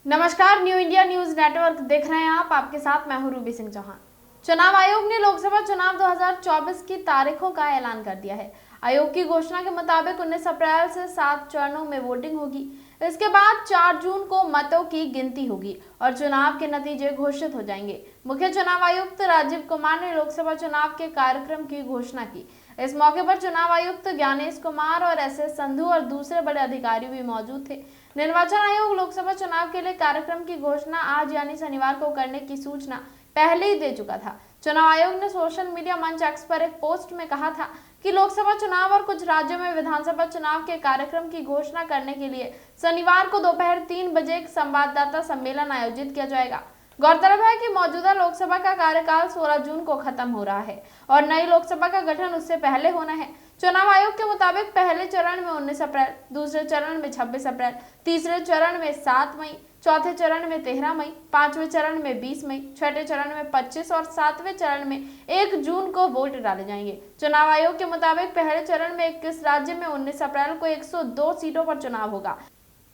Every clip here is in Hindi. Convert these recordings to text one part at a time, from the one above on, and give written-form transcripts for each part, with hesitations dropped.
नमस्कार, न्यू इंडिया न्यूज नेटवर्क देख रहे हैं आप। आपके साथ मैं हूं रूबी सिंह चौहान। चुनाव आयोग ने लोकसभा चुनाव 2024 की तारीखों का ऐलान कर दिया है। आयोग की घोषणा के मुताबिक 19 अप्रैल से 7 चरणों में वोटिंग होगी। इसके बाद 4 जून को मतों की गिनती होगी और चुनाव के नतीजे घोषित हो जाएंगे। मुख्य चुनाव आयुक्त राजीव कुमार ने लोकसभा चुनाव के कार्यक्रम की घोषणा की। इस मौके पर चुनाव आयुक्त ज्ञानेश कुमार और एस संधू और दूसरे बड़े अधिकारी भी मौजूद थे। निर्वाचन आयोग लोकसभा चुनाव के लिए कार्यक्रम की घोषणा आज यानी शनिवार को करने की सूचना पहले ही दे चुका था। चुनाव आयोग ने सोशल मीडिया मंच एक्स पर एक पोस्ट में कहा था कि लोकसभा चुनाव और कुछ राज्यों में विधानसभा चुनाव के कार्यक्रम की घोषणा करने के लिए शनिवार को दोपहर 3 बजे एक संवाददाता सम्मेलन आयोजित किया जाएगा। गौरतलब है कि मौजूदा लोकसभा का कार्यकाल 16 जून को खत्म हो रहा है और नई लोकसभा का गठन उससे पहले होना है। चुनाव आयोग के मुताबिक पहले चरण में 19 अप्रैल, दूसरे चरण में 26 अप्रैल, तीसरे चरण में 7 मई, चौथे चरण में 13 मई, पांचवें चरण में 20 मई, छठे चरण में 25 और सातवें चरण में 1 जून को वोट डाले जाएंगे। चुनाव आयोग के मुताबिक पहले चरण में 21 राज्य में 19 अप्रैल को 102 सीटों पर चुनाव होगा।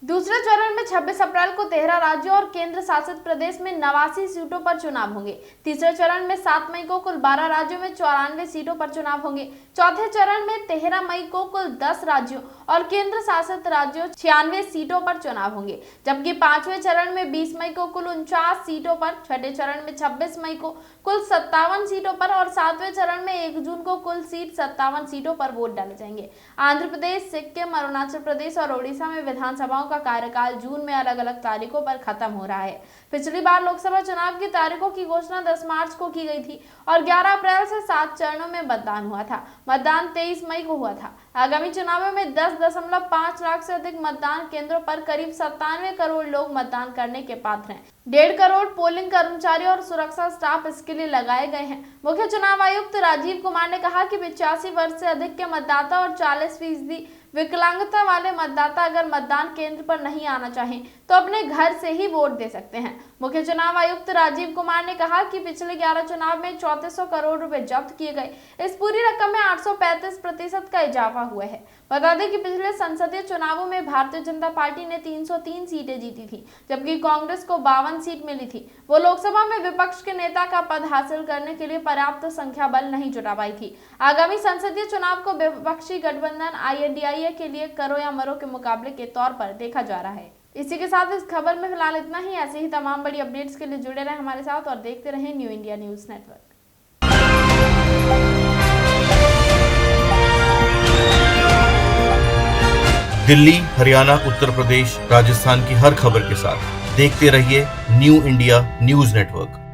दूसरे चरण में 26 अप्रैल को 13 राज्यों और केंद्र शासित प्रदेश में 89 सीटों पर चुनाव होंगे। तीसरे चरण में 7 मई को कुल 12 राज्यों में 94 सीटों पर चुनाव होंगे। चौथे चरण में 13 मई को कुल 10 राज्यों और केंद्र शासित राज्यों 96 सीटों पर चुनाव होंगे, जबकि पांचवें चरण में 20 मई को कुल 49 सीटों पर, छठे चरण में 26 मई को कुल 57 सीटों पर और सातवें चरण में 1 जून को कुल 57 सीटों पर वोट डाले जाएंगे। आंध्र प्रदेश, सिक्किम, अरुणाचल प्रदेश और ओडिशा में विधानसभाओं का कार्यकाल जून में अलग अलग तारीखों पर खत्म हो रहा है। पिछली बार लोकसभा चुनाव की तारीखों की घोषणा 10 मार्च को की गई थी और 11 अप्रैल से 7 चरणों में मतदान हुआ था। मतदान 23 मई को हुआ था। आगामी चुनावों में 10.5 लाख से अधिक मतदान केंद्रों पर करीब 97 करोड़ लोग मतदान करने के पात्र हैं। 1.5 करोड़ पोलिंग कर्मचारी और सुरक्षा स्टाफ इसके लिए लगाए गए हैं। मुख्य चुनाव आयुक्त राजीव कुमार ने कहा कि 85 वर्ष से अधिक के मतदाता और 40% विकलांगता वाले मतदाता अगर मतदान केंद्र पर नहीं आना चाहें तो अपने घर से ही वोट दे सकते हैं। मुख्य चुनाव आयुक्त राजीव कुमार ने कहा कि पिछले 11 चुनाव में 3400 करोड़ रुपए जब्त किए गए। इस पूरी रकम में 835% का इजाफा हुआ है। बता दें कि पिछले संसदीय चुनावों में भारतीय जनता पार्टी ने 303 सीटें जीती थी, जबकि कांग्रेस को 52 सीट मिली थी। वो लोकसभा में विपक्ष के नेता का पद हासिल करने के लिए पर्याप्त संख्या बल नहीं जुटा पाई थी। आगामी संसदीय चुनाव को विपक्षी गठबंधन INDIA के लिए करो या मरो के मुकाबले के तौर पर देखा जा रहा है। इसी के साथ इस खबर में फिलहाल इतना ही। ऐसे ही तमाम बड़ी अपडेट्स के लिए जुड़े रहें हमारे साथ और देखते रहें new India news network. Delhi, Haryana, Uttar Pradesh, Rajasthan की हर खबर के साथ देखते रहिए न्यू इंडिया न्यूज नेटवर्क।